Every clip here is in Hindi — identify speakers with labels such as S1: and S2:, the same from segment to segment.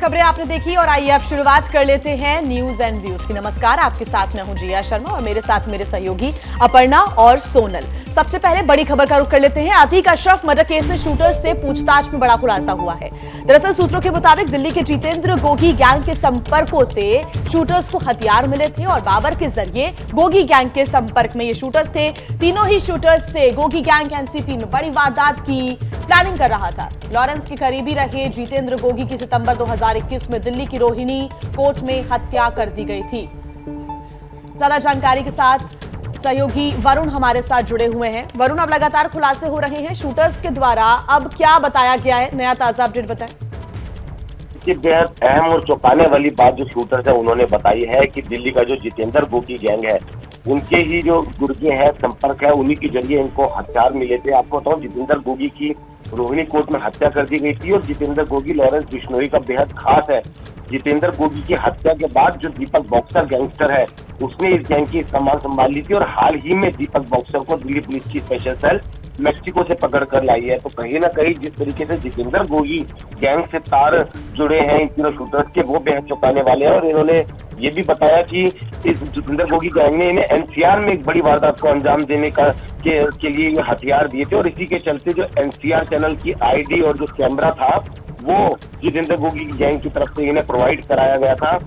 S1: खबरें आपने देखी और आइए अब शुरुआत कर लेते हैं न्यूज एंड व्यूज की। नमस्कार, आपके साथ मैं हूं जिया शर्मा और मेरे साथ मेरे सहयोगी अपर्णा और सोनल। सबसे पहले बड़ी खबर का रुख कर लेते हैं। अतीक अशरफ मर्डर केस में शूटर्स से पूछताछ में बड़ा खुलासा हुआ है। दरअसल सूत्रों के मुताबिक दिल्ली के जितेंद्र गोगी गैंग के संपर्कों से शूटर्स को हथियार मिले थे और बाबर के जरिए गोगी गैंग के संपर्क में ये शूटर्स थे। तीनों ही शूटर्स से गोगी गैंग एनसीपी में बड़ी वारदात की प्लानिंग कर रहा था। लॉरेंस के करीबी रहे जितेंद्र गोगी की सितंबर 2021 में दिल्ली की रोहिणी कोर्ट में हत्या कर दी गई थी। ज्यादा जानकारी के साथ सहयोगी वरुण हमारे साथ जुड़े हुए हैं। वरुण, अब लगातार खुलासे हो रहे हैं शूटर्स के द्वारा, अब क्या बताया गया है? नया ताजा अपडेट बताएं।
S2: बेहद अहम और चौंकाने वाली बात जो शूटर्स है उन्होंने बताई है कि दिल्ली का जो जितेंद्र गोगी गैंग है उनके ही जो गुर्गे हैं, संपर्क है, उन्हीं के जरिए इनको हथियार मिले थे। आपको बताऊं, जितेंद्र गोगी की रोहिणी कोर्ट में हत्या कर दी गई थी और जितेंद्र गोगी लॉरेंस बिश्नोई का बेहद खास है। जितेंद्र गोगी की हत्या के बाद जो दीपक बॉक्सर गैंगस्टर है उसने इस गैंग की कमान संभाल ली थी और हाल ही में दीपक बॉक्सर को दिल्ली पुलिस की स्पेशल सेल मेक्सिको से पकड़ कर लाई है। तो कहीं ना कहीं जिस तरीके से जितेंद्र गोगी गैंग से तार जुड़े हैं इन तीनों शूटर्स के, वो बेहद चौंकाने वाले हैं। और इन्होंने ये भी बताया कि इस जितेंद्र गोगी गैंग ने इन्हें एनसीआर में एक बड़ी वारदात को अंजाम देने के लिए ये हथियार दिए थे और इसी के चलते जो एनसीआर चैनल की आईडी और जो कैमरा था वो जितेंद्र गोगी की गैंग की तरफ से इन्हें प्रोवाइड कराया गया था।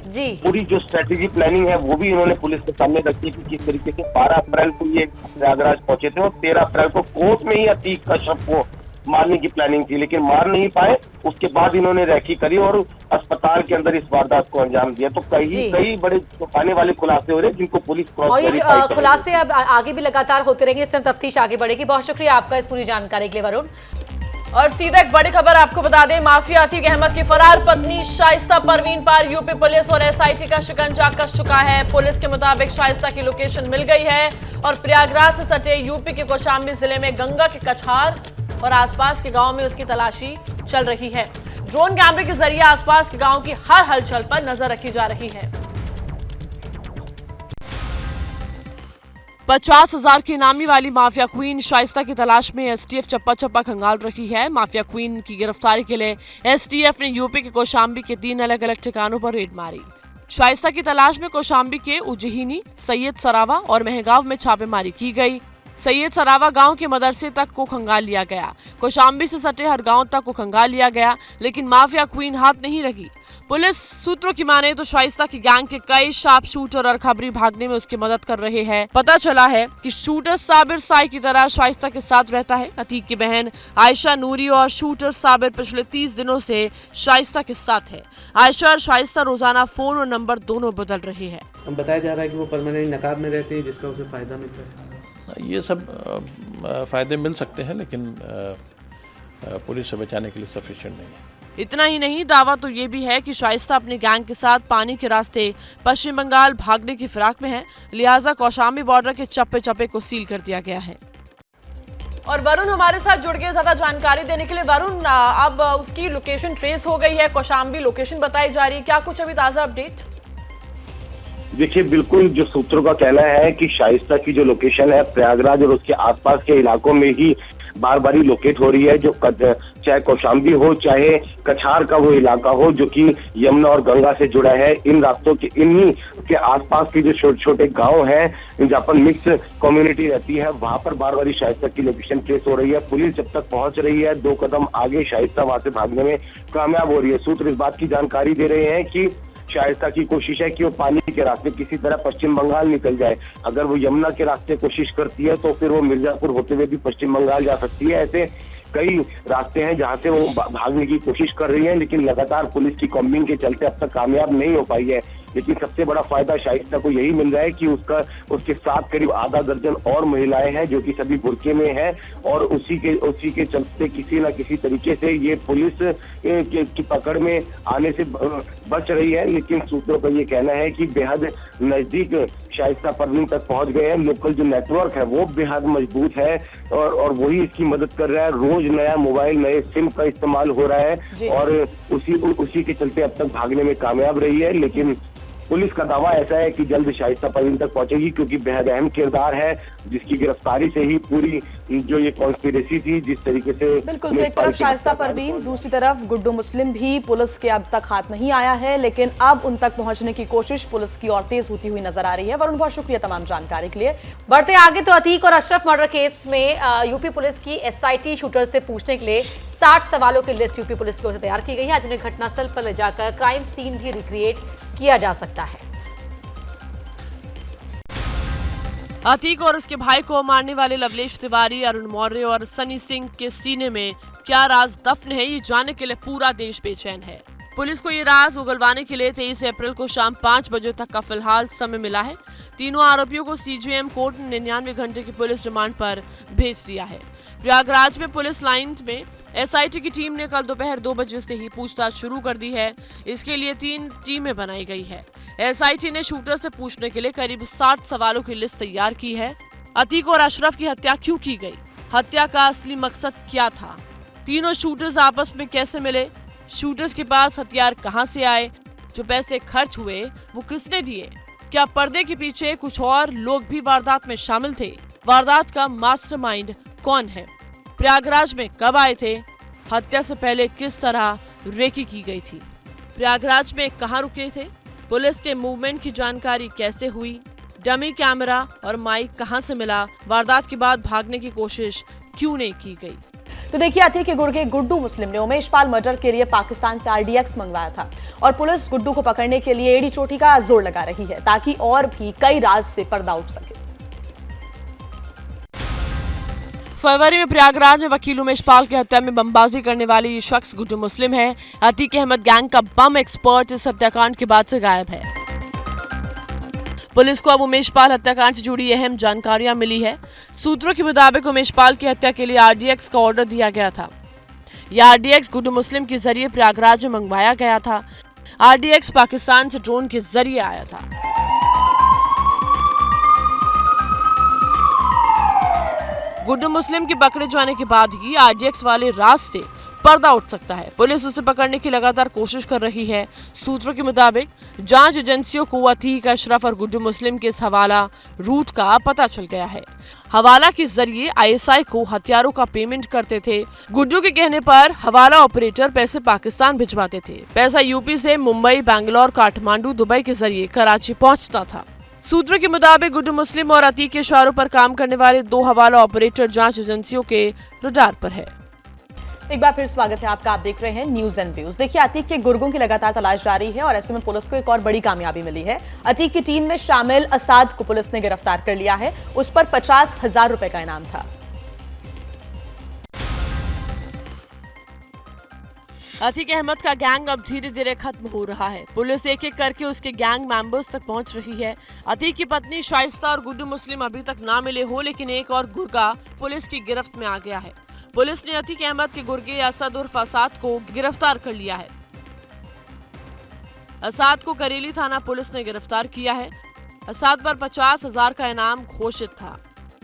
S2: पूरी जो स्ट्रेटेजी प्लानिंग है वो भी इन्होंने पुलिस के सामने रखी कि किस तरीके से 12 अप्रैल को ये प्रयागराज पहुंचे थे और 13 अप्रैल को कोर्ट में ही अतीक अशरफ को मारने की प्लानिंग थी, लेकिन मार नहीं पाए। उसके बाद इन्होंने रैकी करी और अस्पताल के अंदर इस वारदात को अंजाम दिया। तो कई बड़े चौंकाने वाले खुलासे हो रहे हैं जिनको पुलिस
S3: और ये खुलासे अब आगे भी लगातार होते रहेंगे, इससे तफ्तीश आगे बढ़ेगी। बहुत शुक्रिया आपका इस पूरी जानकारी के लिए वरुण।
S4: और सीधा एक बड़ी खबर आपको बता दें, माफिया अतीक अहमद की फरार पत्नी शाइस्ता परवीन पर यूपी पुलिस और एसआईटी का शिकंजा कस चुका है। पुलिस के मुताबिक शाइस्ता की लोकेशन मिल गई है और प्रयागराज से सटे यूपी के कौशाम्बी जिले में गंगा के कछार और आसपास के गांव में उसकी तलाशी चल रही है। ड्रोन कैमरे के जरिए आसपास के गांव की हर हलचल पर नजर रखी जा रही है। 50,000 की इनामी वाली माफिया क्वीन शाइस्ता की तलाश में एसटीएफ चप्पा चप्पा खंगाल रही है। माफिया क्वीन की गिरफ्तारी के लिए एसटीएफ ने यूपी के कौशाम्बी के 3 अलग अलग ठिकानों पर रेड मारी। शाइस्ता की तलाश में कौशाम्बी के उज्जैनी, सैयद सरावा और महगांव में छापेमारी की गई। सैयद सरावा गांव के मदरसे तक को खंगाल लिया गया। कौशाम्बी से सटे हर गांव तक को खंगाल लिया गया, लेकिन माफिया क्वीन हाथ नहीं लगी। पुलिस सूत्रों की माने तो शाइस्ता की गैंग के कई शार्प शूटर और खबरी भागने में उसकी मदद कर रहे हैं। पता चला है कि शूटर साबिर साई की तरह शाइस्ता के साथ रहता है। अतीक की बहन आयशा नूरी और शूटर साबिर पिछले 30 दिनों से शाइस्ता के साथ है। आयशा और शाइस्ता रोजाना फोन और नंबर दोनों बदल रहे हैं।
S5: बताया जा रहा है कि वो परमानेंट नकाब में रहते हैं जिसका उसे फायदा मिलता है।
S6: ये सब फायदे मिल सकते हैं लेकिन पुलिस से बचाने के लिए सफिशिएंट नहीं है।
S4: इतना ही नहीं, दावा तो ये भी है कि शाइस्ता अपने गैंग के साथ पानी के रास्ते पश्चिम बंगाल भागने की फिराक में है, लिहाजा कौशाम्बी बॉर्डर के चप्पे चप्पे को सील कर दिया गया है। और वरुण हमारे साथ जुड़ गए ज्यादा जानकारी देने के लिए। वरुण, अब उसकी लोकेशन ट्रेस हो गई है, कौशाम्बी लोकेशन बताई जा रही है, क्या कुछ अभी ताजा अपडेट?
S2: देखिए, बिल्कुल जो सूत्रों का कहना है कि शाइस्ता की जो लोकेशन है प्रयागराज और उसके आसपास के इलाकों में ही बार बार लोकेट हो रही है। जो चाहे कौशाम्बी हो चाहे कछार का वो इलाका हो जो कि यमुना और गंगा से जुड़ा है, इन रास्तों के इन्हीं के आसपास के जो छोटे छोटे गांव हैं जहाँ पर मिक्स कम्युनिटी रहती है, वहां पर बार बार शाइस्ता की लोकेशन ट्रेस हो रही है। पुलिस जब तक पहुंच रही है 2 कदम आगे शाइस्ता वहां से भागने में कामयाब हो रही है। सूत्र इस बात की जानकारी दे रहे हैं कि शाइस्ता की कोशिश है कि वो पानी के रास्ते किसी तरह पश्चिम बंगाल निकल जाए। अगर वो यमुना के रास्ते कोशिश करती है तो फिर वो मिर्जापुर होते हुए भी पश्चिम बंगाल जा सकती है। ऐसे कई रास्ते हैं जहां से वो भागने की कोशिश कर रही है, लेकिन लगातार पुलिस की कॉम्बिंग के चलते अब तक कामयाब नहीं हो पाई है। लेकिन सबसे बड़ा फायदा शाइस्ता को यही मिल रहा है कि उसके साथ करीब आधा दर्जन और महिलाएं हैं जो कि सभी बुर्के में हैं और उसी के चलते किसी ना किसी तरीके से ये पुलिस की पकड़ में आने से बच रही है। लेकिन सूत्रों का ये कहना है कि बेहद नजदीक शाइस्ता परवीन तक पहुंच गए हैं। लोकल जो नेटवर्क है वो बेहद मजबूत है और वही इसकी मदद कर रहा है। रोज नया मोबाइल, नए सिम का इस्तेमाल हो रहा है और उसी के चलते अब तक भागने में कामयाब रही है। लेकिन पुलिस का दावा ऐसा है कि जल्द शाइस्ता परवीन तक पहुंचेगी, क्योंकि बेहद अहम किरदार है जिसकी गिरफ्तारी से ही पूरी जो ये कॉन्स्पिरेसी थी, जिस तरीके से
S1: बिल्कुल, तो एक तरफ शाइस्ता परवीन, दूसरी तरफ गुड्डू मुस्लिम भी पुलिस के अब तक हाथ नहीं आया है, लेकिन अब उन तक पहुंचने की कोशिश पुलिस की और तेज होती हुई नजर आ रही है। वरुण, बहुत शुक्रिया तमाम जानकारी के लिए।
S3: बढ़ते आगे तो अतीक और अशरफ मर्डर केस में यूपी पुलिस की एसआईटी शूटर से पूछने के लिए 60 सवालों की लिस्ट यूपी पुलिस की ओर से तैयार की गई है। आज उन्हें घटनास्थल पर ले जाकर क्राइम सीन भी रिक्रिएट किया जा सकता है।
S4: अतीक और उसके भाई को मारने वाले लवलेश तिवारी, अरुण मौर्य और सनी सिंह के सीने में क्या राज दफन है, ये जानने के लिए पूरा देश बेचैन है। पुलिस को ये राज उगलवाने के लिए 23 अप्रैल को शाम 5 बजे तक का फिलहाल समय मिला है। तीनों आरोपियों को सीजेएम कोर्ट ने 99 घंटे की पुलिस रिमांड पर भेज दिया है। प्रयागराज में पुलिस लाइंस में एसआईटी की टीम ने कल दोपहर 2 बजे से ही पूछताछ शुरू कर दी है। इसके लिए 3 टीमें बनाई गई है। एसआईटी ने शूटर से पूछने के लिए करीब 60 सवालों की लिस्ट तैयार की है। अतीक और अशरफ की हत्या क्यों की गई, हत्या का असली मकसद क्या था, तीनों शूटर्स आपस में कैसे मिले, शूटर्स के पास हथियार कहां से आए, जो पैसे खर्च हुए वो किसने दिए, क्या पर्दे के पीछे कुछ और लोग भी वारदात में शामिल थे, वारदात का मास्टरमाइंड कौन है, प्रयागराज में कब आए थे, हत्या से पहले किस तरह रेकी की गई थी, प्रयागराज में कहां रुके थे, पुलिस के मूवमेंट की जानकारी कैसे हुई, डमी कैमरा और माइक कहां से मिला, वारदात के बाद भागने की कोशिश क्यों नहीं की गई।
S1: तो देखिए, अतीक के गुर्गे गुड्डू मुस्लिम ने उमेश पाल मर्डर के लिए पाकिस्तान से RDX मंगवाया था और पुलिस गुड्डू को पकड़ने के लिए एड़ी चोटी का जोर लगा रही है ताकि और भी कई राज से पर्दा उठ सके।
S4: फरवरी में प्रयागराज में वकील उमेश पाल की हत्या में बमबाजी करने वाले ये शख्स गुड्डू मुस्लिम है। अतीक अहमद गैंग का बम एक्सपर्ट इस हत्याकांड के बाद से गायब है। पुलिस को अब उमेश पाल हत्याकांड से जुड़ी अहम जानकारियां मिली है। सूत्रों के मुताबिक उमेश पाल की हत्या के लिए RDX का ऑर्डर दिया गया था। यह RDX गुड्डू मुस्लिम के जरिए प्रयागराज में मंगवाया गया था। RDX पाकिस्तान से ड्रोन के जरिए आया था। गुड्डू मुस्लिम के पकड़े जाने के बाद ही RDX वाले राज से पर्दा उठ सकता है। पुलिस उसे पकड़ने की लगातार कोशिश कर रही है। सूत्रों के मुताबिक जांच एजेंसियों को अतीक, अशरफ और गुड्डू मुस्लिम के हवाला रूट का पता चल गया है। हवाला के जरिए ISI को हथियारों का पेमेंट करते थे। गुड्डू के कहने पर हवाला ऑपरेटर पैसे पाकिस्तान भिजवाते थे। पैसा यूपी से मुंबई, बैंगलोर, काठमांडू, दुबई के जरिए कराची पहुंचता था। सूत्रों के मुताबिक गुड्डू मुस्लिम और अतीक के इशारों पर काम करने वाले 2 हवाला ऑपरेटर जांच एजेंसियों के रडार पर है।
S1: एक बार फिर स्वागत है आपका। आप देख रहे हैं न्यूज एंड व्यूज। देखिए, अतीक के गुर्गों की लगातार तलाश जारी है और ऐसे में पुलिस को एक और बड़ी कामयाबी मिली है। अतीक की टीम में शामिल असाद को पुलिस ने गिरफ्तार कर लिया है। उस पर 50,000 रुपए का इनाम था।
S4: अतीक अहमद का गैंग अब धीरे धीरे खत्म हो रहा है। पुलिस एक एक करके उसके गैंग मेंबर्स तक पहुंच रही है। अतीक की पत्नी शाइस्ता और गुड्डू मुस्लिम अभी तक ना मिले हो, लेकिन एक और गुर्गा पुलिस की गिरफ्त में आ गया है। पुलिस ने अतीक अहमद के गुर्गे असद उर्फ असाद को गिरफ्तार कर लिया है। असाद को करेली थाना पुलिस ने गिरफ्तार किया है। असाद पर 50,000 का इनाम घोषित था।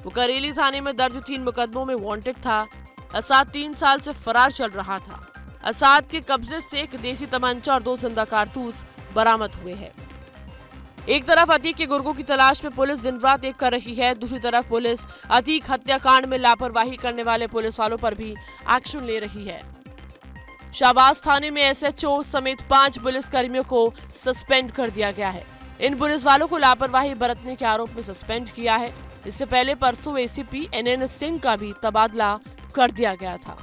S4: वो करेली थाने में दर्ज 3 मुकदमों में वांटेड था। असाद 3 साल से फरार चल रहा था। असाद के कब्जे से एक देसी तमंचा और 2 जिंदा कारतूस बरामद हुए हैं। एक तरफ अतीक के गुर्गों की तलाश में पुलिस दिन रात एक कर रही है, दूसरी तरफ पुलिस अतीक हत्याकांड में लापरवाही करने वाले पुलिस वालों पर भी एक्शन ले रही है। शाहबाज थाने में SHO समेत 5 पुलिस कर्मियों को सस्पेंड कर दिया गया है। इन पुलिस वालों को लापरवाही बरतने के आरोप में सस्पेंड किया है। इससे पहले परसों ACP NN सिंह का भी तबादला कर दिया गया था।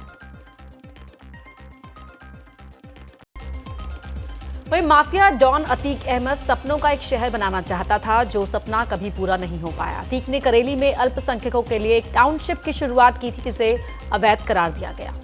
S3: वही माफिया डॉन अतीक अहमद सपनों का एक शहर बनाना चाहता था, जो सपना कभी पूरा नहीं हो पाया। अतीक ने करेली में अल्पसंख्यकों के लिए एक टाउनशिप की शुरुआत की थी, जिसे अवैध करार दिया गया।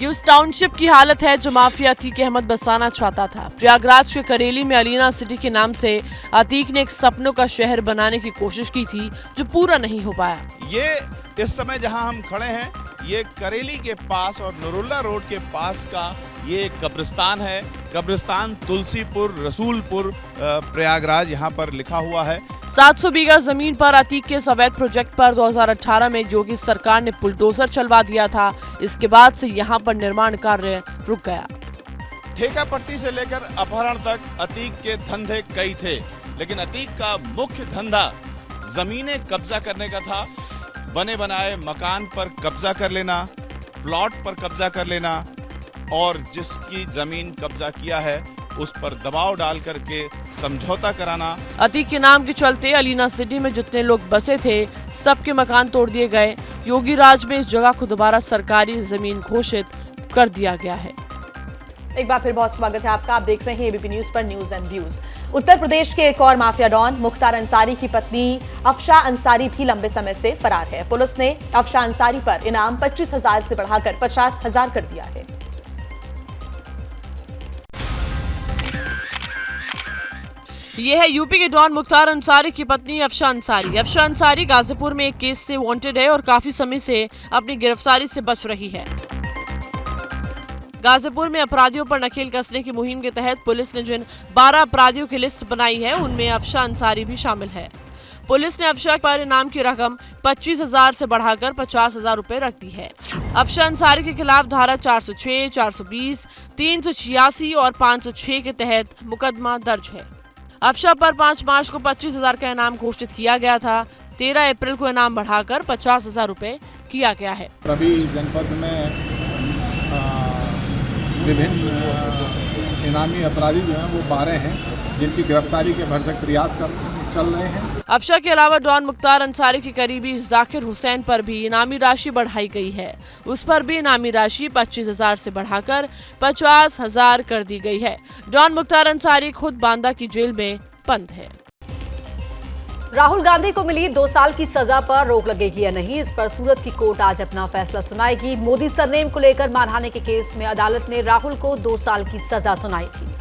S4: ये उस टाउनशिप की हालत है जो माफिया अतीक अहमद बसाना चाहता था। प्रयागराज के करेली में अलीना सिटी के नाम से अतीक ने एक सपनों का शहर बनाने की कोशिश की थी, जो पूरा नहीं हो पाया।
S7: ये इस समय जहां हम खड़े हैं, ये करेली के पास और नरुल्ला रोड के पास का ये कब्रिस्तान है। कब्रिस्तान तुलसीपुर रसूलपुर प्रयागराज यहाँ पर लिखा हुआ है।
S4: 700 बीघा जमीन पर अतीक के इस अवैध प्रोजेक्ट पर 2018 में योगी सरकार ने बुलडोजर चलवा दिया था। इसके बाद से यहाँ पर निर्माण कार्य रुक गया।
S7: ठेका पट्टी से लेकर अपहरण तक अतीक के धंधे कई थे, लेकिन अतीक का मुख्य धंधा जमीनें कब्जा करने का था। बने बनाए मकान पर कब्जा कर लेना, प्लॉट पर कब्जा कर लेना और जिसकी जमीन कब्जा किया है उस पर दबाव डाल करके समझौता कराना।
S4: अतीक के नाम के चलते अलीना सिटी में जितने लोग बसे थे सबके मकान तोड़ दिए गए। योगी राज में इस जगह को दोबारा सरकारी जमीन घोषित कर दिया गया है।
S1: एक बार फिर बहुत स्वागत है आपका। आप देख रहे हैं एबीपी न्यूज पर news and views. Uttar Pradesh के एक और माफिया डॉन मुख्तार अंसारी की पत्नी अफशा अंसारी भी लंबे समय से फरार है। पुलिस ने अफशा अंसारी पर इनाम 25,000 से बढ़ाकर 50,000 कर दिया है।
S4: ये है यूपी के डॉन मुख्तार अंसारी की पत्नी अफशा अंसारी। अफशा अंसारी गाजीपुर में एक केस से वांटेड है और काफी समय से अपनी गिरफ्तारी से बच रही है। गाजीपुर में अपराधियों पर नकेल कसने की मुहिम के तहत पुलिस ने जिन 12 अपराधियों की लिस्ट बनाई है उनमें अफशा अंसारी भी शामिल है। पुलिस ने अफशा पर इनाम की रकम 25,000 से बढ़ाकर 50,000 रुपए रख दी है। अफशा अंसारी के खिलाफ धारा 406, 420, 386 और 506 के तहत मुकदमा दर्ज है। अफशा पर 5 मार्च को 25,000 का इनाम घोषित किया गया था। 13 अप्रैल को इनाम बढ़ाकर 50,000 रुपए किया गया है।
S8: अभी जनपद में विभिन्न इनामी अपराधी जो हैं वो 12 हैं जिनकी गिरफ्तारी के भरसक प्रयास चल रहे हैं।
S4: अफशा के अलावा डॉन मुख्तार अंसारी के करीबी जाकिर हुसैन पर भी इनामी राशि बढ़ाई गई है। उस पर भी इनामी राशि 25,000 से बढ़ाकर 50,000 कर दी गई है। डॉन मुख्तार अंसारी खुद बांदा की जेल में बंद है।
S3: राहुल गांधी को मिली 2 साल की सजा पर रोक लगेगी या नहीं, इस पर सूरत की कोर्ट आज अपना फैसला सुनाएगी। मोदी सरनेम को लेकर मानहानि के केस में अदालत ने राहुल को 2 साल की सजा सुनाई थी।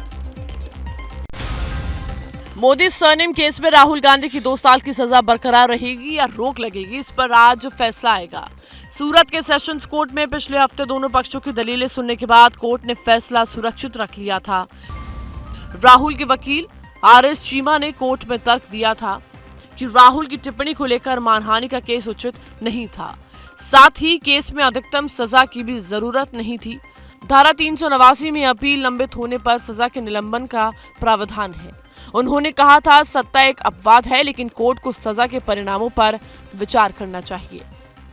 S4: मोदी सरनेम केस में राहुल गांधी की 2 साल की सजा बरकरार रहेगी या रोक लगेगी, इस पर आज फैसला आएगा। सूरत के सेशंस कोर्ट में पिछले हफ्ते दोनों पक्षों की दलीलें सुनने के बाद कोर्ट ने फैसला सुरक्षित रख लिया था। राहुल के वकील RS चीमा ने कोर्ट में तर्क दिया था कि राहुल की टिप्पणी को लेकर मानहानि का केस उचित नहीं था। साथ ही केस में अधिकतम सजा की भी जरूरत नहीं थी। धारा 389 में अपील लंबित होने पर सजा के निलंबन का प्रावधान है। उन्होंने कहा था सत्ता एक अपवाद है, लेकिन कोर्ट को सजा के परिणामों पर विचार करना चाहिए।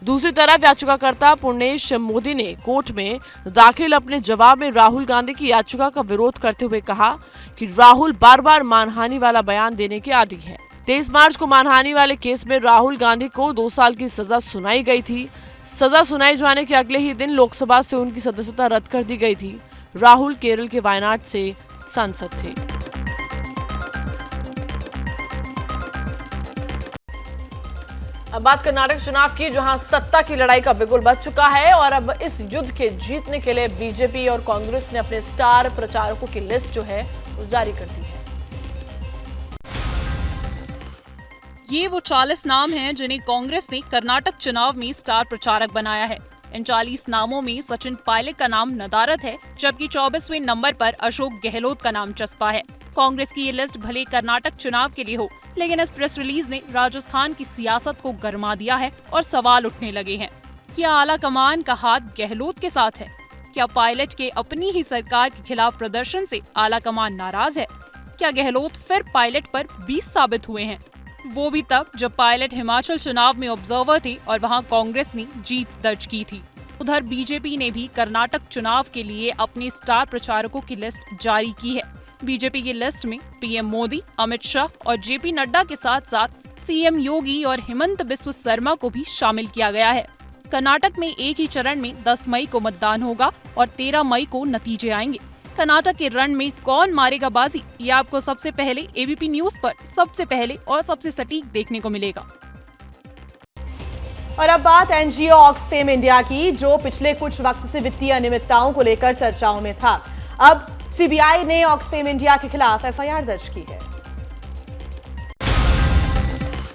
S4: दूसरी तरफ याचिकाकर्ता पुर्णेश मोदी ने कोर्ट में दाखिल अपने जवाब में राहुल गांधी की याचिका का विरोध करते हुए कहा कि राहुल बार बार मानहानि वाला बयान देने के आदी है। 23 मार्च को मानहानि वाले केस में राहुल गांधी को 2 साल की सजा सुनाई गई थी। सजा सुनाई जाने के अगले ही दिन लोकसभा से उनकी सदस्यता रद्द कर दी गई थी। राहुल केरल के वायनाड से सांसद थे। अब बात कर्नाटक चुनाव की, जहां सत्ता की लड़ाई का बिगुल बज चुका है और अब इस युद्ध के जीतने के लिए बीजेपी और कांग्रेस ने अपने स्टार प्रचारकों की लिस्ट जो है वो जारी कर दी है।
S9: ये वो 40 नाम हैं जिन्हें कांग्रेस ने कर्नाटक चुनाव में स्टार प्रचारक बनाया है। इन 40 नामों में सचिन पायलट का नाम नदारद है, जबकि 24वें नंबर पर अशोक गहलोत का नाम चस्पा है। कांग्रेस की ये लिस्ट भले कर्नाटक चुनाव के लिए हो, लेकिन इस प्रेस रिलीज ने राजस्थान की सियासत को गरमा दिया है और सवाल उठने लगे हैं। क्या आला कमान का हाथ गहलोत के साथ है? क्या पायलट के अपनी ही सरकार के खिलाफ प्रदर्शन से आला कमान नाराज है? क्या गहलोत फिर पायलट पर 20 साबित हुए हैं? वो भी तब जब पायलट हिमाचल चुनाव में ऑब्जर्वर थे और वहां कांग्रेस ने जीत दर्ज की थी। उधर बीजेपी ने भी कर्नाटक चुनाव के लिए अपने स्टार प्रचारकों की लिस्ट जारी की है। बीजेपी की लिस्ट में पीएम मोदी, अमित शाह और जेपी नड्डा के साथ साथ सीएम योगी और हेमंत बिस्व शर्मा को भी शामिल किया गया है। कर्नाटक में एक ही चरण में 10 मई को मतदान होगा और 13 मई को नतीजे आएंगे। कर्नाटक के रण में कौन मारेगा बाजी, ये आपको सबसे पहले एबीपी न्यूज पर सबसे पहले और सबसे सटीक देखने को मिलेगा।
S1: और अब बात एनजीओ ऑक्सफेम इंडिया की, जो पिछले कुछ वक्त से वित्तीय अनियमितताओं को लेकर चर्चाओं में था। अब सीबीआई ने ऑक्सफेम इंडिया के खिलाफ एफआईआर दर्ज की है।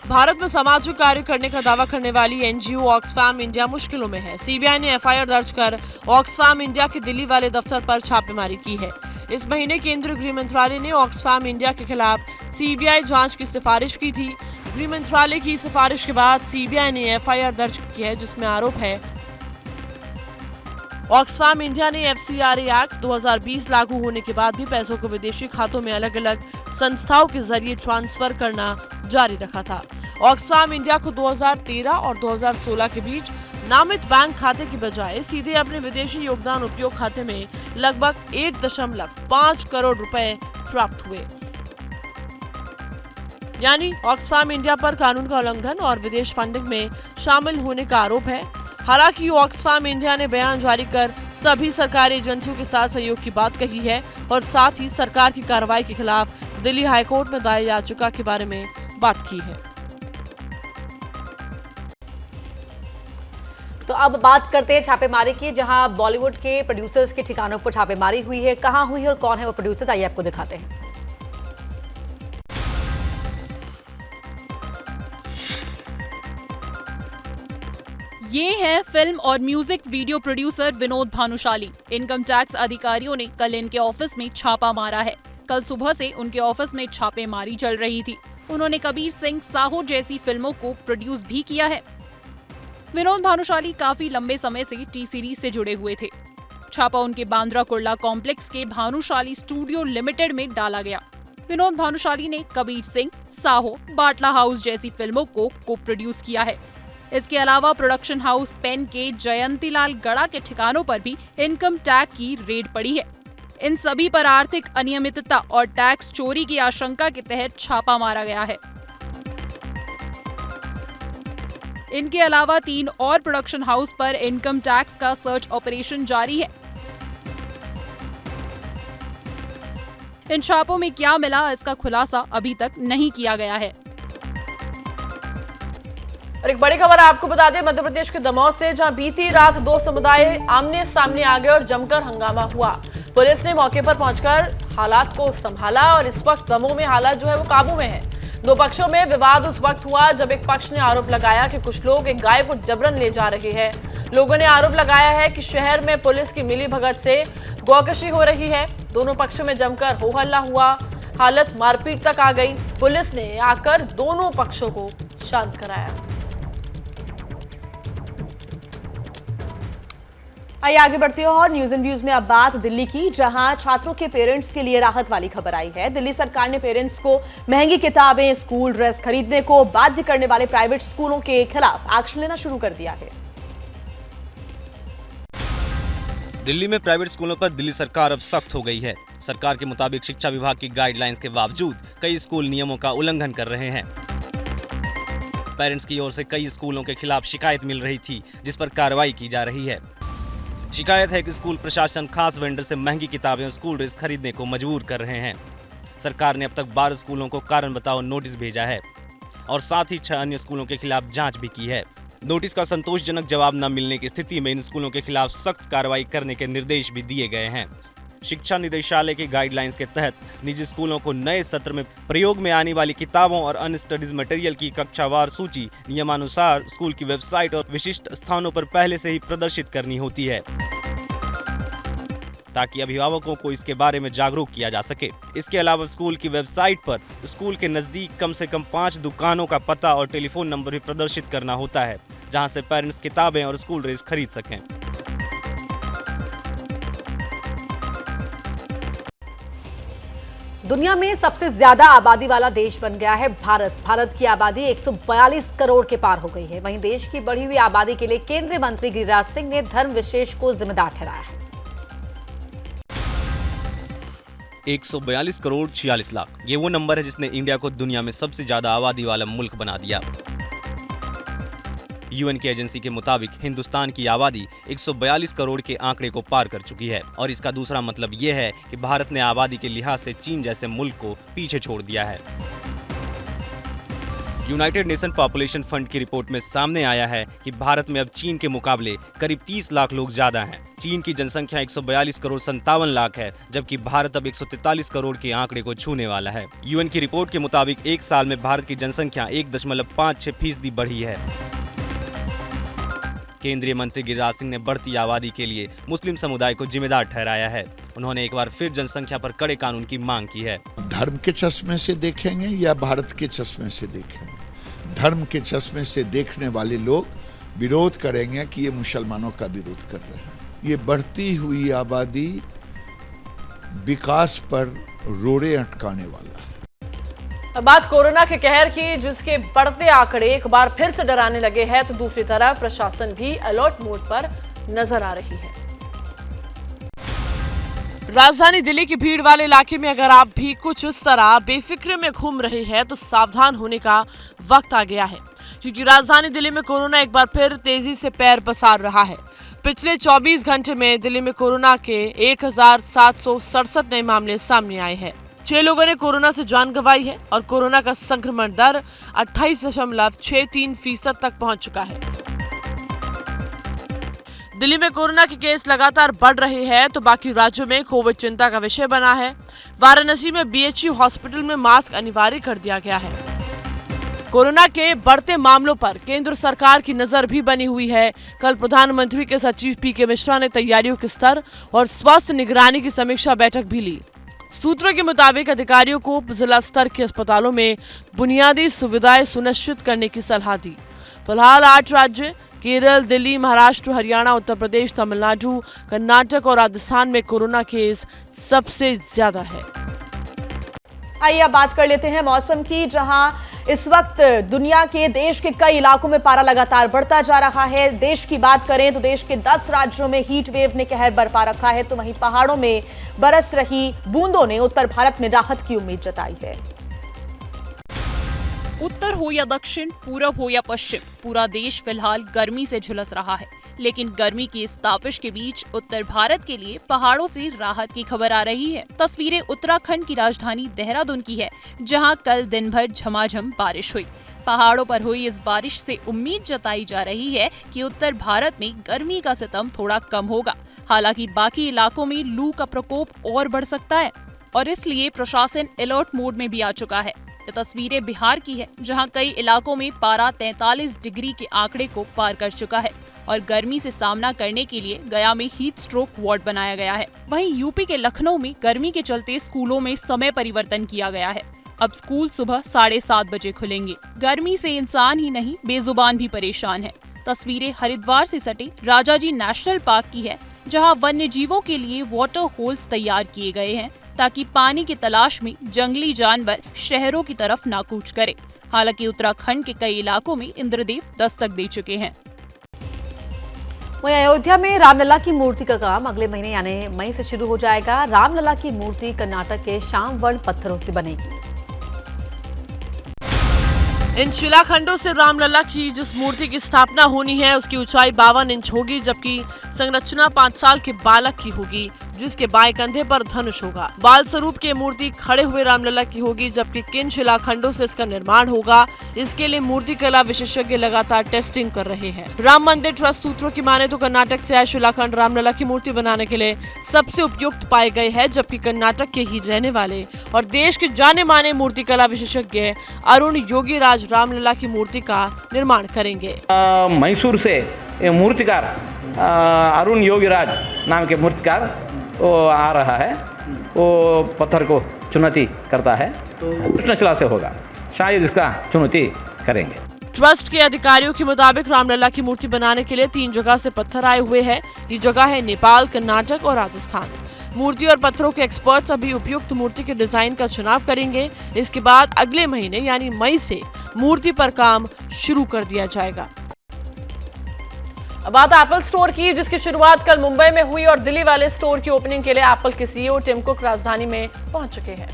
S4: भारत में सामाजिक कार्य करने का दावा करने वाली एनजीओ ऑक्सफैम इंडिया मुश्किलों में है। सीबीआई ने एफआईआर दर्ज कर ऑक्सफैम इंडिया के दिल्ली वाले दफ्तर पर छापेमारी की है। इस महीने केंद्रीय गृह मंत्रालय ने ऑक्सफैम इंडिया के खिलाफ सीबीआई जांच की सिफारिश की थी। गृह मंत्रालय की सिफारिश के बाद सीबीआई ने एफआईआर दर्ज की है, जिसमें आरोप है ऑक्सफाम इंडिया ने FCRA एक्ट 2020 लागू होने के बाद भी पैसों को विदेशी खातों में अलग अलग संस्थाओं के जरिए ट्रांसफर करना जारी रखा था। ऑक्सफाम इंडिया को 2013 और 2016 के बीच नामित बैंक खाते की बजाय सीधे अपने विदेशी योगदान उपयोग खाते में लगभग 1.5 करोड़ रुपए प्राप्त हुए। यानी ऑक्सफाम इंडिया पर कानून का उल्लंघन और विदेश फंडिंग में शामिल होने का आरोप है। हालांकि ऑक्सफाम इंडिया ने बयान जारी कर सभी सरकारी एजेंसियों के साथ सहयोग की बात कही है और साथ ही सरकार की कार्रवाई के खिलाफ दिल्ली हाईकोर्ट में दायर याचिका के बारे में बात की है।
S3: तो अब बात करते हैं छापेमारी की, जहां बॉलीवुड के प्रोड्यूसर्स के ठिकानों पर छापेमारी हुई है। कहां हुई है और कौन है वो प्रोड्यूसर्स, आइए आपको दिखाते हैं।
S9: ये है फिल्म और music video producer Vinod Bhanushali. Income tax अधिकारियों ने कल इनके ऑफिस में छापा मारा है। कल सुबह से उनके ऑफिस में छापेमारी चल रही थी। उन्होंने कबीर सिंह, साहो जैसी फिल्मों को प्रोड्यूस भी किया है। विनोद भानुशाली काफी लंबे समय से टी सीरीज से जुड़े हुए थे। छापा उनके बांद्रा कुर्ला कॉम्प्लेक्स के भानुशाली स्टूडियो लिमिटेड में डाला गया। विनोद भानुशाली ने कबीर सिंह, साहो, बाटला हाउस जैसी फिल्मों को प्रोड्यूस किया है। इसके अलावा प्रोडक्शन हाउस पेन के जयंतीलाल गड़ा के ठिकानों पर भी इनकम टैक्स की रेड पड़ी है। इन सभी पर आर्थिक अनियमितता और टैक्स चोरी की आशंका के तहत छापा मारा गया है। इनके अलावा 3 और प्रोडक्शन हाउस पर इनकम टैक्स का सर्च ऑपरेशन जारी है। इन छापों में क्या मिला, इसका खुलासा अभी तक नहीं किया गया है।
S1: और एक बड़ी खबर आपको बता दें, मध्य प्रदेश के दमोह से, जहां बीती रात 2 समुदाय आमने सामने आ गए और जमकर हंगामा हुआ। पुलिस ने मौके पर पहुंचकर हालात को संभाला और इस वक्त दमोह में हालात जो है वो काबू में है। 2 पक्षों में विवाद उस वक्त हुआ जब एक पक्ष ने आरोप लगाया कि कुछ लोग एक गाय को जबरन ले जा रहे हैं। लोगों ने आरोप लगाया है कि शहर में पुलिस की मिलीभगत से गौकशी हो रही है। दोनों पक्षों में जमकर हो हल्ला हुआ, हालत मारपीट तक आ गई। पुलिस ने आकर दोनों पक्षों को शांत कराया। आइए आगे बढ़ते हैं और न्यूज एंड व्यूज में अब बात दिल्ली की, जहां छात्रों के पेरेंट्स के लिए राहत वाली खबर आई है। दिल्ली सरकार ने पेरेंट्स को महंगी किताबें, स्कूल ड्रेस खरीदने को बाध्य करने वाले प्राइवेट स्कूलों के खिलाफ एक्शन लेना शुरू कर दिया है।
S10: दिल्ली में प्राइवेट स्कूलों पर दिल्ली सरकार अब सख्त हो गई है। सरकार के मुताबिक शिक्षा विभाग की गाइडलाइंस के बावजूद कई स्कूल नियमों का उल्लंघन कर रहे हैं। पेरेंट्स की ओर से कई स्कूलों के खिलाफ शिकायत मिल रही थी, जिस पर कार्रवाई की जा रही है। शिकायत है कि स्कूल प्रशासन खास वेंडर से महंगी किताबें और स्कूल ड्रेस खरीदने को मजबूर कर रहे हैं। सरकार ने अब तक 12 स्कूलों को कारण बताओ नोटिस भेजा है और साथ ही 6 अन्य स्कूलों के खिलाफ जांच भी की है। नोटिस का संतोषजनक जवाब न मिलने की स्थिति में इन स्कूलों के खिलाफ सख्त कार्रवाई करने के निर्देश भी दिए गए हैं। शिक्षा निदेशालय के गाइडलाइंस के तहत निजी स्कूलों को नए सत्र में प्रयोग में आने वाली किताबों और अन्य स्टडीज मटेरियल की कक्षावार सूची नियमानुसार स्कूल की वेबसाइट और विशिष्ट स्थानों पर पहले से ही प्रदर्शित करनी होती है, ताकि अभिभावकों को इसके बारे में जागरूक किया जा सके। इसके अलावा स्कूल की वेबसाइट पर स्कूल के नजदीक कम से कम 5 दुकानों का पता और टेलीफोन नंबर भी प्रदर्शित करना होता है, जहां से पेरेंट्स किताबें और स्कूल ड्रेस खरीद सकें।
S3: दुनिया में सबसे ज्यादा आबादी वाला देश बन गया है भारत। भारत की आबादी 142 करोड़ के पार हो गई है। वहीं देश की बढ़ी हुई आबादी के लिए केंद्रीय मंत्री गिरिराज सिंह ने धर्म विशेष को जिम्मेदार ठहराया है।
S10: 142 करोड़ 46 लाख, ये वो नंबर है जिसने इंडिया को दुनिया में सबसे ज्यादा आबादी वाला मुल्क बना दिया। यूएन की एजेंसी के मुताबिक हिंदुस्तान की आबादी 142 करोड़ के आंकड़े को पार कर चुकी है और इसका दूसरा मतलब ये है कि भारत ने आबादी के लिहाज से चीन जैसे मुल्क को पीछे छोड़ दिया है। यूनाइटेड नेशन पॉपुलेशन फंड की रिपोर्ट में सामने आया है कि भारत में अब चीन के मुकाबले करीब 30 लाख लोग ज्यादा हैं। चीन की जनसंख्या 142 करोड़ 57 लाख है, जबकि भारत अब 143 करोड़ के आंकड़े को छूने वाला है। यूएन की रिपोर्ट के मुताबिक एक साल में भारत की जनसंख्या 1.56% बढ़ी है। केंद्रीय मंत्री गिरिराज सिंह ने बढ़ती आबादी के लिए मुस्लिम समुदाय को जिम्मेदार ठहराया है। उन्होंने एक बार फिर जनसंख्या पर कड़े कानून की मांग की है।
S11: धर्म के चश्मे से देखेंगे या भारत के चश्मे से देखेंगे? धर्म के चश्मे से देखने वाले लोग विरोध करेंगे कि ये मुसलमानों का विरोध कर रहे हैं। ये बढ़ती हुई आबादी विकास पर रोड़े अटकाने वाला है।
S4: अब बात कोरोना के कहर की, जिसके बढ़ते आंकड़े एक बार फिर से डराने लगे हैं, तो दूसरी तरफ प्रशासन भी अलर्ट मोड पर नजर आ रही है। राजधानी दिल्ली के भीड़ वाले इलाके में अगर आप भी कुछ इस तरह बेफिक्र में घूम रहे हैं तो सावधान होने का वक्त आ गया है, क्योंकि राजधानी दिल्ली में कोरोना एक बार फिर तेजी से पैर पसार रहा है। पिछले 24 घंटे में दिल्ली में कोरोना के 1767 नए मामले सामने आए हैं। 6 लोगों ने कोरोना से जान गंवाई है और कोरोना का संक्रमण दर 28.63% तक पहुंच चुका है। दिल्ली में कोरोना के केस लगातार बढ़ रहे हैं, तो बाकी राज्यों में कोविड चिंता का विषय बना है। वाराणसी में बीएचयू हॉस्पिटल में मास्क अनिवार्य कर दिया गया है। कोरोना के बढ़ते मामलों पर केंद्र सरकार की नजर भी बनी हुई है। कल प्रधानमंत्री के सचिव पीके मिश्रा ने तैयारियों के स्तर और स्वास्थ्य निगरानी की समीक्षा बैठक भी ली। सूत्रों के मुताबिक अधिकारियों को जिला स्तर के अस्पतालों में बुनियादी सुविधाएं सुनिश्चित करने की सलाह दी। फिलहाल 8 राज्य केरल, दिल्ली, महाराष्ट्र, हरियाणा, उत्तर प्रदेश, तमिलनाडु, कर्नाटक और राजस्थान में कोरोना केस सबसे ज्यादा है।
S1: आइए अब बात कर लेते हैं मौसम की, जहां इस वक्त दुनिया के देश के कई इलाकों में पारा लगातार बढ़ता जा रहा है। देश की बात करें तो देश के 10 राज्यों में हीट वेव ने कहर बरपा रखा है, तो वहीं पहाड़ों में बरस रही बूंदों ने उत्तर भारत में राहत की उम्मीद जताई है।
S9: उत्तर हो या दक्षिण, पूरब हो या पश्चिम, पूरा देश फिलहाल गर्मी से झुलस रहा है। लेकिन गर्मी की इस तापिश के बीच उत्तर भारत के लिए पहाड़ों से राहत की खबर आ रही है। तस्वीरें उत्तराखंड की राजधानी देहरादून की है, जहां कल दिन भर झमाझम बारिश हुई। पहाड़ों पर हुई इस बारिश से उम्मीद जताई जा रही है कि उत्तर भारत में गर्मी का सितम थोड़ा कम होगा। हालांकि बाकी इलाकों में लू का प्रकोप और बढ़ सकता है और इसलिए प्रशासन अलर्ट मोड में भी आ चुका है। ये तस्वीरें बिहार की है, जहां कई इलाकों में पारा 43 डिग्री के आंकड़े को पार कर चुका है और गर्मी से सामना करने के लिए गया में हीट स्ट्रोक वार्ड बनाया गया है। वहीं यूपी के लखनऊ में गर्मी के चलते स्कूलों में समय परिवर्तन किया गया है। अब स्कूल सुबह 7:30 बजे खुलेंगे। गर्मी से इंसान ही नहीं, बेजुबान भी परेशान है। तस्वीरें हरिद्वार से सटे राजाजी नेशनल पार्क की है, जहां वन्य जीवों के लिए वाटर होल्स तैयार किए गए हैं ताकि पानी की तलाश में जंगली जानवर शहरों की तरफ ना कूच करे। हालांकि उत्तराखंड के कई इलाकों में इंद्रदेव दस्तक दे चुके हैं।
S3: वहीं अयोध्या में रामलला की मूर्ति का काम अगले महीने यानी मई से शुरू हो जाएगा। रामलला की मूर्ति कर्नाटक के श्यामवर्ण पत्थरों से बनेगी।
S4: इन शिलाखंडों से रामलला की जिस मूर्ति की स्थापना होनी है उसकी ऊंचाई 52 इंच होगी, जबकि संरचना 5 साल के बालक की होगी, जिसके बाएं कंधे पर धनुष होगा। बाल स्वरूप की मूर्ति खड़े हुए रामलला की होगी, जबकि किन शिलाखंडों से इसका निर्माण होगा, इसके लिए मूर्ति कला विशेषज्ञ लगातार टेस्टिंग कर रहे हैं। राम मंदिर ट्रस्ट सूत्रों की माने तो कर्नाटक से आए शिलाखंड रामलला की मूर्ति बनाने के लिए सबसे उपयुक्त पाए गए हैं, जबकि कर्नाटक के ही रहने वाले और देश के जाने माने मूर्ति कला विशेषज्ञ अरुण योगीराज रामलला की मूर्ति का निर्माण करेंगे।
S12: मैसूर से मूर्तिकार अरुण योगीराज नाम के मूर्तिकार वो आ रहा है। वो पत्थर को चुनौती करता है, कृष्णशिला से होगा, शायद इसका चुनौती करेंगे।
S4: ट्रस्ट के अधिकारियों के मुताबिक रामलला की मूर्ति बनाने के लिए 3 जगह से पत्थर आए हुए हैं। ये जगह है नेपाल, कर्नाटक और राजस्थान। मूर्ति और पत्थरों के एक्सपर्ट्स अभी उपयुक्त मूर्ति के डिजाइन का चुनाव करेंगे। इसके बाद अगले महीने यानी मई से मूर्ति पर काम शुरू कर दिया जाएगा। अब बात एप्पल स्टोर की, जिसकी शुरुआत कल मुंबई में हुई और दिल्ली वाले स्टोर की ओपनिंग के लिए एप्पल के सीईओ टिम कुक राजधानी में पहुंच चुके हैं।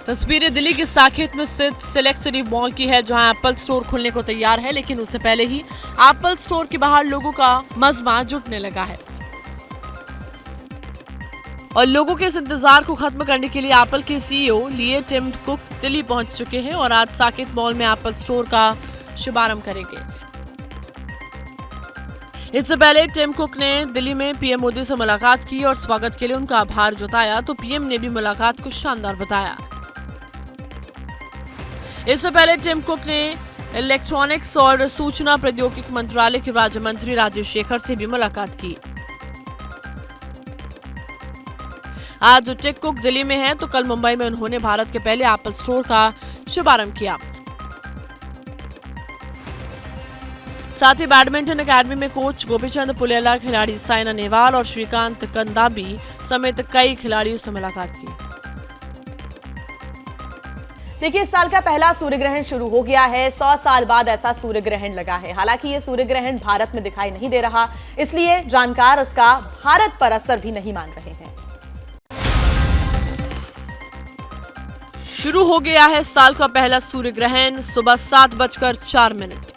S4: तस्वीरें दिल्ली के साकेत में स्थित सिलेक्ट सिटी मॉल की है, जहां एप्पल स्टोर खुलने को तैयार है, लेकिन उससे पहले ही एप्पल स्टोर के बाहर लोगों का मजमा जुटने लगा है और लोगों के इस इंतजार को खत्म करने के लिए एप्पल के सीईओ लिए टिम कुक दिल्ली पहुंच चुके हैं और आज साकेत मॉल में एप्पल स्टोर का शुभारंभ करेंगे। इससे पहले टिम कुक ने दिल्ली में पीएम मोदी से मुलाकात की और स्वागत के लिए उनका आभार जताया, तो पीएम ने भी मुलाकात को शानदार बताया। इससे पहले टिम कुक ने इलेक्ट्रॉनिक्स और सूचना प्रौद्योगिकी मंत्रालय के राज्य मंत्री राजेश शेखर से भी मुलाकात की। आज टिम कुक दिल्ली में हैं, तो कल मुंबई में उन्होंने भारत के पहले एप्पल स्टोर का शुभारंभ किया। साथ ही बैडमिंटन अकेडमी में कोच गोपीचंद पुलेला, खिलाड़ी साइना नेहवाल और श्रीकांत कंदाबी समेत कई खिलाड़ियों से मुलाकात की।
S1: देखिए, इस साल का पहला सूर्य ग्रहण शुरू हो गया है। 100 साल बाद ऐसा सूर्य ग्रहण लगा है। हालांकि ये सूर्य ग्रहण भारत में दिखाई नहीं दे रहा, इसलिए जानकार इसका भारत पर असर भी नहीं मान रहे हैं।
S4: शुरू हो गया है साल का पहला सूर्य ग्रहण। सुबह 7:04।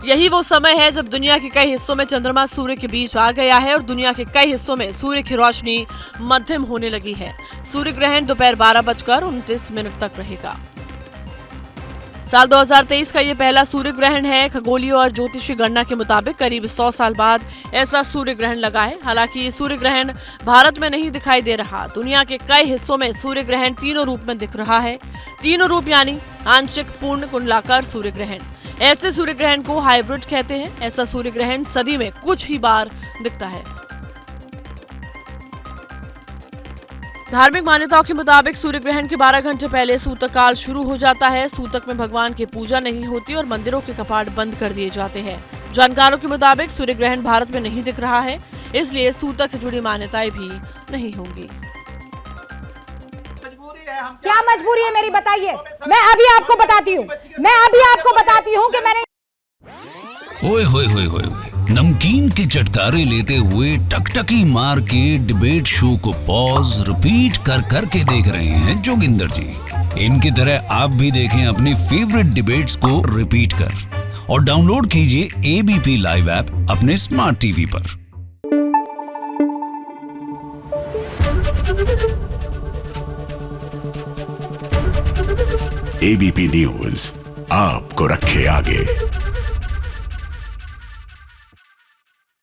S4: यही वो समय है जब दुनिया के कई हिस्सों में चंद्रमा सूर्य के बीच आ गया है और दुनिया के कई हिस्सों में सूर्य की रोशनी मध्यम होने लगी है। सूर्य ग्रहण दोपहर 12:29 तक रहेगा। साल 2023 का ये पहला सूर्य ग्रहण है। खगोलीय और ज्योतिषीय गणना के मुताबिक करीब 100 साल बाद ऐसा सूर्य ग्रहण लगा है। हालांकि ये सूर्य ग्रहण भारत में नहीं दिखाई दे रहा। दुनिया के कई हिस्सों में सूर्य ग्रहण तीनों रूप में दिख रहा है। तीनों रूप यानी आंशिक, पूर्ण, कुंडलाकार सूर्य ग्रहण। ऐसे सूर्य ग्रहण को हाइब्रिड कहते हैं। ऐसा सूर्य ग्रहण सदी में कुछ ही बार दिखता है। धार्मिक मान्यताओं के मुताबिक सूर्य ग्रहण के 12 घंटे पहले सूतक काल शुरू हो जाता है। सूतक में भगवान की पूजा नहीं होती और मंदिरों के कपाट बंद कर दिए जाते हैं। जानकारों के मुताबिक सूर्य ग्रहण भारत में नहीं दिख रहा है, इसलिए सूतक से जुड़ी मान्यताएं भी नहीं होंगी।
S13: क्या मजबूरी है मेरी, बताइए। मैं अभी आपको बताती हूँ कि मैंने
S14: ओए होए होए होए नमकीन के चटकारे लेते हुए टकटकी मार के डिबेट शो को पॉज रिपीट कर करके देख रहे हैं जोगिंदर जी। इनकी तरह आप भी देखें अपनी फेवरेट डिबेट्स को रिपीट कर और डाउनलोड कीजिए एबीपी लाइव ऐप अपने स्मार्ट टीवी पर।
S15: एबीपी न्यूज आपको रखे आगे।